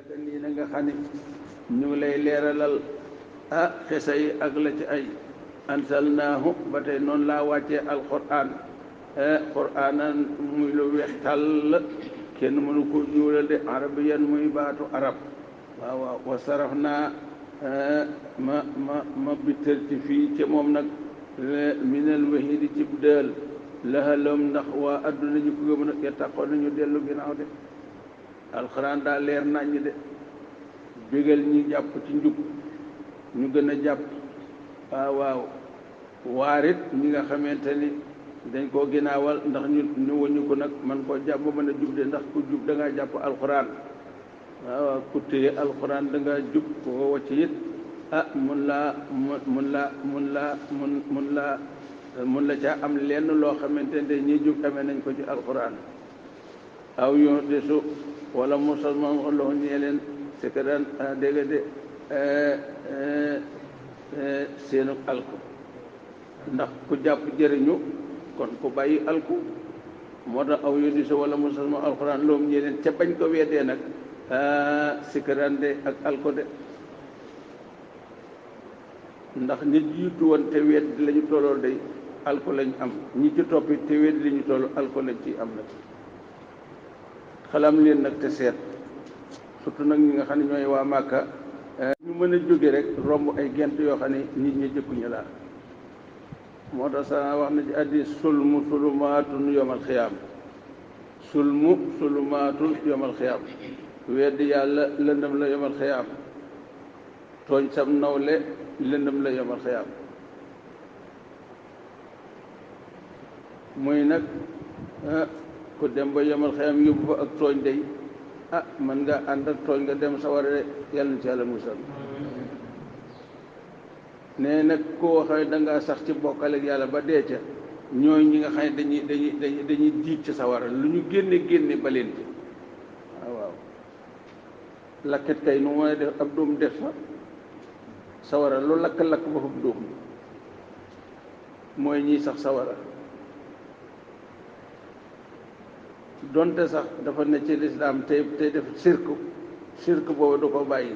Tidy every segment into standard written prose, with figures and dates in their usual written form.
naka nii na nga xam ne ñu ngi lay leeralal xisa yi ak la ci ay ansalnaahu ba tey noonu laa wàccee alquran quraanan muy lu weex tàll kenn mënu ko ñuulal de arabiyan muy baatu arab waaw waaw wa saraf naa ma bittal ci fii ci moom nag minal wahidi cib dël lahalom ndax waa adduna ñu ko gëm nag ya taxoon nañu dellu ginnaaw de alxuraan daa leer naññ de bégal ñi jàpp ci njub ñu gën a jàpp waaw waarit ñi nga xamante ni dañ koo ginnaawal ndax ñu wëñu ko nag man koo jàpp ba mën a jub de ndax ku jub da ngaa jàpp alxuraan waaw ku téye alxuraan da ngaa jub ku ko wàcc it mun la caa am lenn loo xamante ne ñi jub amee nañ ko ci alxuraan aw yo de su wala musalman wallahu ñee leen c'est que daan dégg de seenu alku ndax ku jàpp jëriñu kon ku bàyyi alku moo tax aw yo di su wala musalman alxuraan loom ñee leen ca bañ ko weddee nag sikkaraan de ak alko de ndax nit jiitu woon te weddi la ñu tollool day alko lañ am ñi ci toppi te weddi la ñu toll alko lañ ci am nag xalam leen nag te seet surtout nag ñi nga xam ne ñooy waa Màkka ñu mën a jóge rek romb ay gent yoo xam ne nit ñi jëkkuñu laa moo tax sa wax na ci addi sulmu sulumaatun yomal xiyaam sulmu sulumaatun yomal xiyaam weddi yàlla lëndëm la yomal xiyaam tooñ sam nawle lëndëm la yomal xiyaam muy nag ku dem ba yomal xiyaam yóbbu fa ak tooñ day mën nga ànd ak tooñ nga dem sawara de yàlla na ci yàlla musal ne nag koo xam ne dangaa sax ci bokkale ak yàlla ba dee ca ñooy ñi nga xam ne dañuy diig ci sawara lu ñu génne baleen ci waaw lakket kay nu mën a def ab doom def fa sawara lu lakk-lakk ba fab dóom mooy ñii sax sawara donte sax dafa ne ci lislaam tey def sirk boobu du ko bàyyi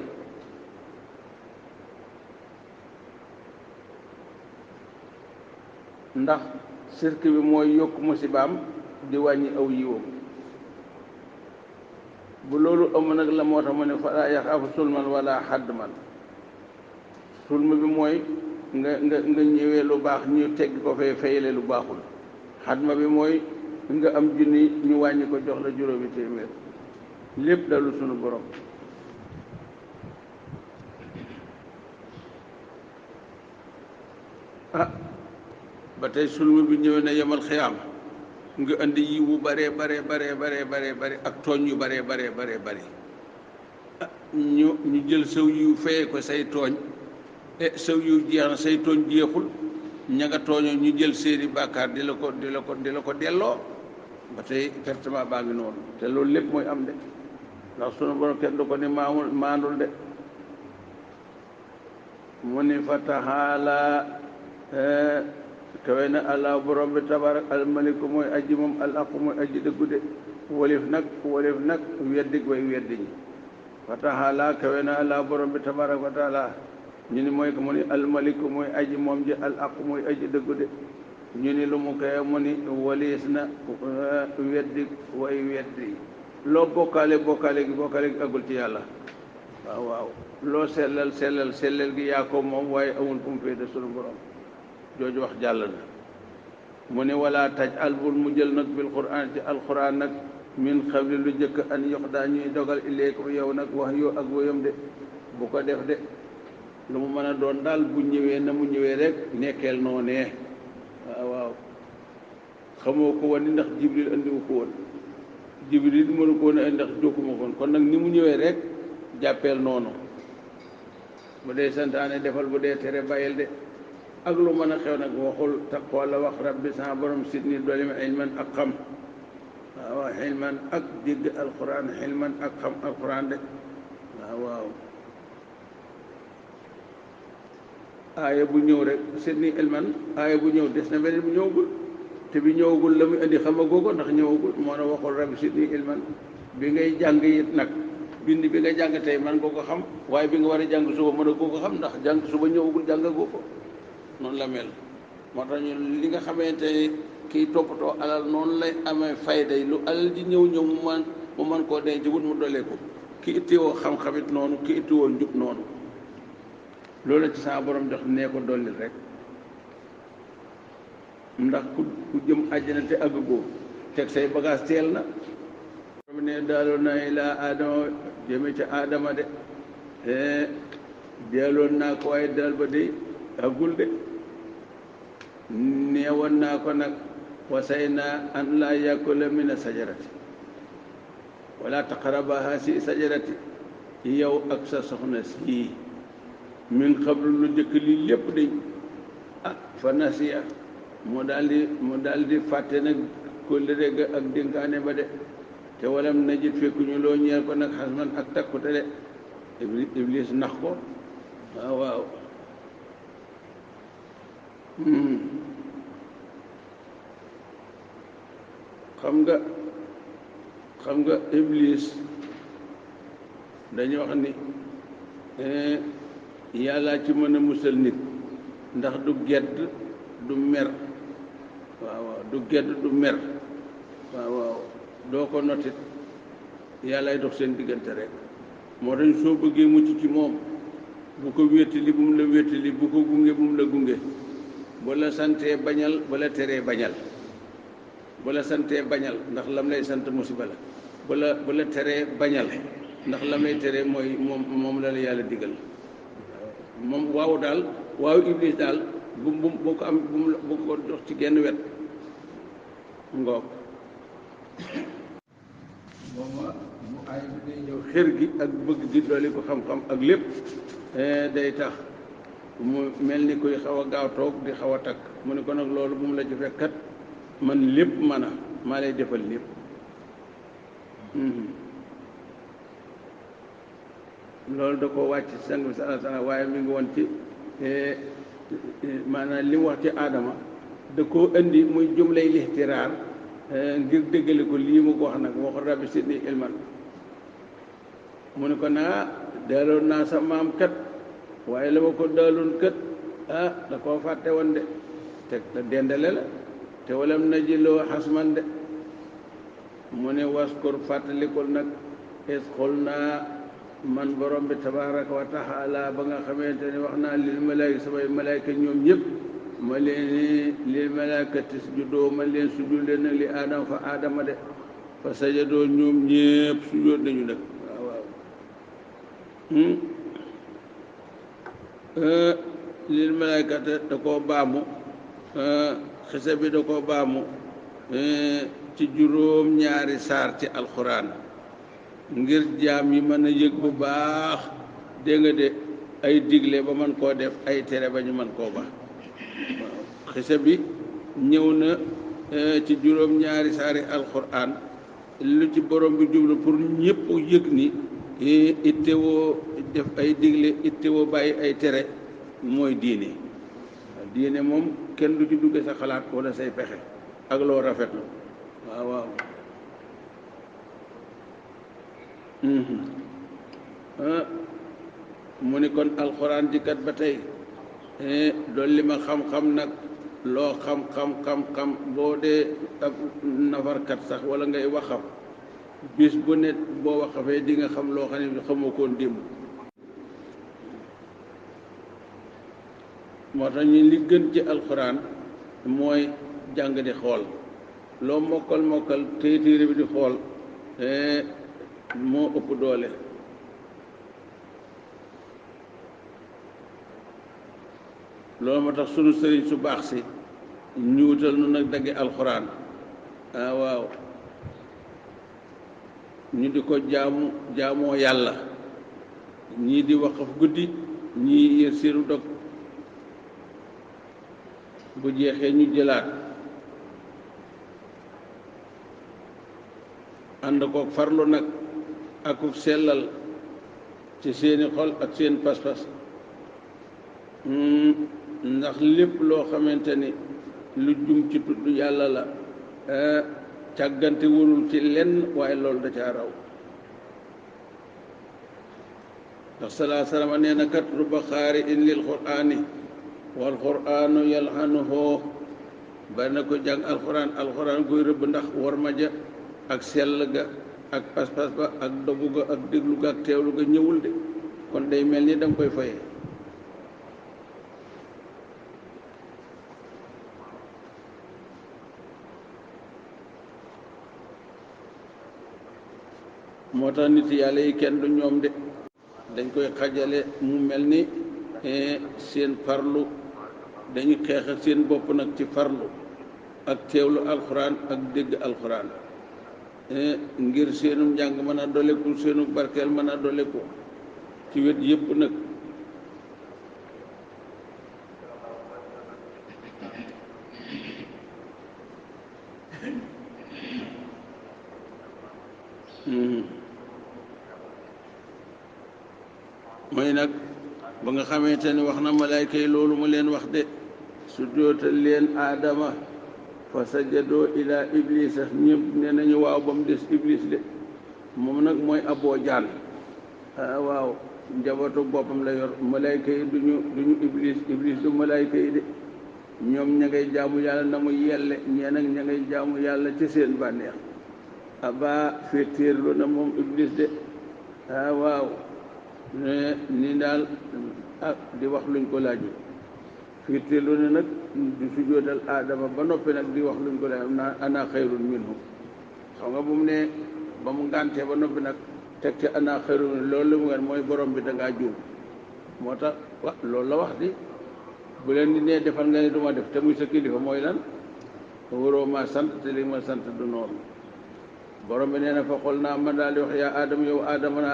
ndax sirk bi mooy yokk musibaam di wàññi aw yiwam bu loolu am nag la moo tax mu ne falaa yaxaafu sulman wala xaddman sulm bi mooy nga ñëwee lu baax ñu tegg ko fay fayale lu baaxul xadma bi mooy nga am junni ñu wàññi ko jox la juróomi téeméer lépp dalu sunu borom ba tey sulm bi ñëwee na yemal xiyaam nga indi yiw bu bare ak tooñ yu bare ñu jël saw yiw fayee ko say tooñ saw yiw jeex na say tooñ jeexul ña nga tooñoo ñu jël seeni bàkkaar di la ko delloo ba tey pertement baa ngi noonu te loolu lépp mooy am de ndax sunu borom kenn du ko ni maandul de mu ni fa taxaala kawe na allah borom bi tabarak almaliku mooy aji moom alaqu mooy aji dëggu de wolif nag weddig way weddi ñi fa taxaala kawe na allah borom bi tabarak wa taala ñu ni mooy ko mu ni almaliku mooy aji moom ji alaqu mooy aji dëggu de ñu ni lu mu koy mu ni waliis na weddi way weddi loo bokkaale gi agul ci yàlla waaw loo sellal gi yaa ko moom waaye amul fu mu féete sunu borom jooju wax jàll na mu ni wala taj al bul mu jël nag bil quraan ci alquran nag min xabli lu jëkk an yox daa ñuy dogal ilaykum yow nag wax yoo ak wéyam de bu ko def de lu mu mën a doon daal bu ñëwee na mu ñëwee rek nekkeel noonee waaw xamoo ko woon ni ndax jibril andiwu ko woon jibril mënu ko woon a ndax jokkuma ko woon kon nag ni mu ñëwee rek jàppeel noonu bu dee santaane defal bu dee tere bàyyil de ak lu mën a xew nag waxul taqwa la wax rabbi sa borom sidni dolli ma ilman ak xam waaw ilman ak dégg alquran ilman ak xam alquran de waaw aaya bu ñëw rek sidni ilman aaya bu ñëw des na beneen bu ñëwagul te bi ñëwagul la muy indi xamagoo ko ndax ñëwagul moo na waxul rabbi sidni ilman bi ngay jàng it nag bind bi nga jàng tey man nga ko xam waaye bi nga war a jàng suba mën a koo ko xam ndax jàng suba ñëwagul jàngagoo ko noonu la mel moo tax ñu li nga xamante ne kiy toppatoo alal noonu lay amee fayda yi lu alal ji ñëw mu man koo denc wut mu dolee ko ki ittiwoo xam-xamit noonu ki ittiwoo njub noonu loolu ci sama borom jox nee ko dollil rek ndax ku jëm àjjana te àggagoo teg say bagage teel na borom ne daaloon na ilaa aadama jëme ca aadama de deeloon naa ko waaye daal ba de àggul de neewoon naa ko nag wasay naa an laa yakula mina sajarati wala taqaraba haasi sajarati yow ak sa soxna sii min xablu lu njëkk lii lépp de fa nasiya mu daal di fàtte nag kóllëre ga ak dénkaane ba de te walam najid fekkuñu loo ñeel ko nag xasman ak takkute de iblis nax ko waaw xam nga iblis dañu wax ni yàlla ci mën a musal nit ndax du gedd du mer waaw du gedd du mer waaw doo ko notit yàllaay dox seen diggante rek moo tax soo bëggee mucc ci moom bu ko wéttali bu mu la wéttali bu ko gunge bu mu la gunge bu la santee bañal bu la teree bañal bu la santee bañal ndax lam lay sant musiba la bu la teree bañal ndax lam lay teree mooy moom la yàlla digal moom waaw daal waaw iblis daal bu ko am bu ko dox ci genn wet ngoog mooma bu ay bi day ñëw xër gi ak bëgg gi dooli ko xam-xam ak lépp day tax mu mel ni koy xaw a gaaw toog di xaw a takk mu ne ko nag loolu bu mu la ci fekkat man lépp man a maa lay defal lépp loolu da ko wàcc sang bi sala sala waaye mi ngi woon ci maanaam li mu wax ci aadama da koo indi muy jumlay lixtiraar ngir déggale ko lii mu ko wax nag waxu rabbi sidni ilman mu ne ko naa daaloon naa sa maam kat waaye la ma ko daaloon kat da koo fàtte woon de te dendale la te walam na jiloo xasman de mu ne waskur fàttalikul nag is xul naa man borom bi tabaraka wa taala ba nga xamante ne wax naa lil malaayika samay malaayika ñoom ñëpp ma leen lil malaayikati sujudoo ma leen sujud leen nag li aadama fa aadama de fa sajadoo ñoom ñëpp sujud nañu nag waaw lil malaayikati da koo baamu xisa bi da koo baamu ci juróom ñaari saar ci alxuraan ngir jaam yi mën a yëg bu baax dégg nga de ay digle ba mën koo def ay tere ba ñu mën koo ba waaw xisa bi ñëw na ci juróom ñaari saari alxuraan lu ci borom bi jublu pour ñëpp yëg ni ittewoo def ay digle ittewoo bàyyi ay tere mooy diine diine moom kenn du ci dugge sa xalaat wala say pexe ak loo rafetlu waaw mu ni kon alxuraan jikat ba tey dolli ma xam-xam nag loo xam boo dee ab nafarkat sax wala ngay waxam bis bu ne boo waxafee di nga xam loo xam ne xamoo koon démb moo tax ñu li gën ci alxuraan mooy jàng di xool loo mokkal téere bi di xool moo ëpp doole loolu moo tax sunu sëriñ su baax si ñu wutal nu nag daggi alxuraan waaw ñu di ko jaamoo yàlla ñii di waqaf guddi ñii yër seenu dog bu jeexee ñu jëlaat ànd kook farlu nag akuk sellal ci seeni xol ak seen pas-pas ndax lépp loo xamante ni lu jum ci tudd yàlla la càggante wurul ci lenn waaye loolu da caa raw ndax salaa salama nee na kat ruba xaari in lil qur'aani wal qur'aanu yalhanuhu bari na ko jàng alxuraan guy rëbb ndax war ma ja ak sell ga ak pas-pas ba ak dogu ga ak déglu ga ak teewlu ga ñëwul de kon day mel ni danga koy fayee moo tax nit yàlla yi kenn du ñoom de dañ koy xajale mu mel ni seen farlu dañu xeex ak seen bopp nag ci farlu ak teewlu alxuraan ak dégg alxuraan ngir seenu njàng mën a doleku seenu barkeel mën a doleku ci wet yépp nag mooy nag ba nga xamante ni wax na malaayka yi loolu mu leen wax de su jootal leen aadama fa sajadoo ila iblisa ñëpp ne nañu waaw ba mu des iblis de moom nag mooy aboo jaan waaw njabootu boppam la yor malaayka yi duñu iblis du malaayka yi de ñoom ña ngay jaamu yàlla na mu yelle ñee nag ña ngay jaamu yàlla ci seen bànneex aba féetéerlu na moom iblis de waaw ni daal di wax luñ ko laaj féetéerlu ne nag di sujjóotal aadama ba noppi nag di wax luñ ko laaj naa ana xayrun minhu xam nga bu mu ne ba mu ngàntee ba noppi nag teg ci ana xayrun loolu la mu ngeen mooy borom bi dangaa juum moo tax loolu la wax di bu leen di nee defal nga ne du ma def te muy sa kilifa mooy lan waroo ma sant te li ma sant du noonu borom bi nee na fa xol naa man daal di wax yaa aadama yow aadama na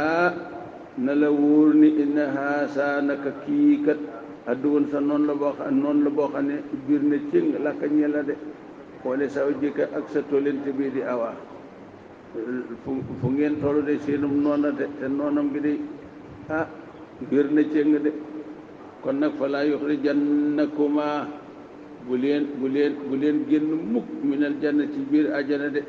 na la wóor ni inna haasa naka kii kat adduwoon sa noonu la boo xam ne biir na cëng lakka ñe la de xoole saw jëkka ak sa tolente bii di awa fu ngeen tollu de seenum noona de te noonam bi de biir na cëng de kon nag fa laa yuxrijannakuma bu leen génn mukk minal janna ci biir àjjana de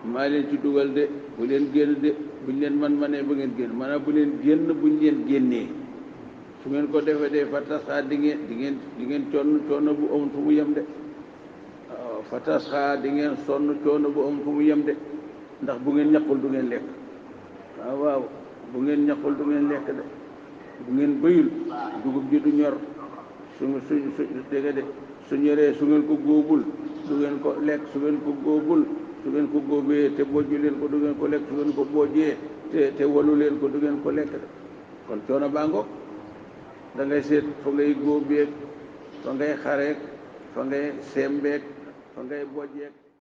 maa leen ci dugal de bu leen génn de buñ leen manee ba ngeen génn maanaam bu leen génn buñ leen génnee su ngeen ko defee de fatasxaa di ngeen coono bu amul fu mu yem de waaw fatasxaa di ngeen sonn coono bu amul fu mu yem de ndax bu ngeen ñaqul du ngeen lekk waaw bu ngeen ñaqul du ngeen lekk de bu ngeen bëyul dugub ji du ñor su dégg de su ñoree su ngeen ko góobul du ngeen ko lekk su ngeen ko góobul su ngeen ko góobee te bojju leen ko du ngeen ko lekk su ngeen ko bojjee te walu leen ko du ngeen ko lekk de kon coono baa ngoog da ngay seet fa ngay góobeeg fa ngay xareeg fa ngay sembeeg fa ngay bojjeeg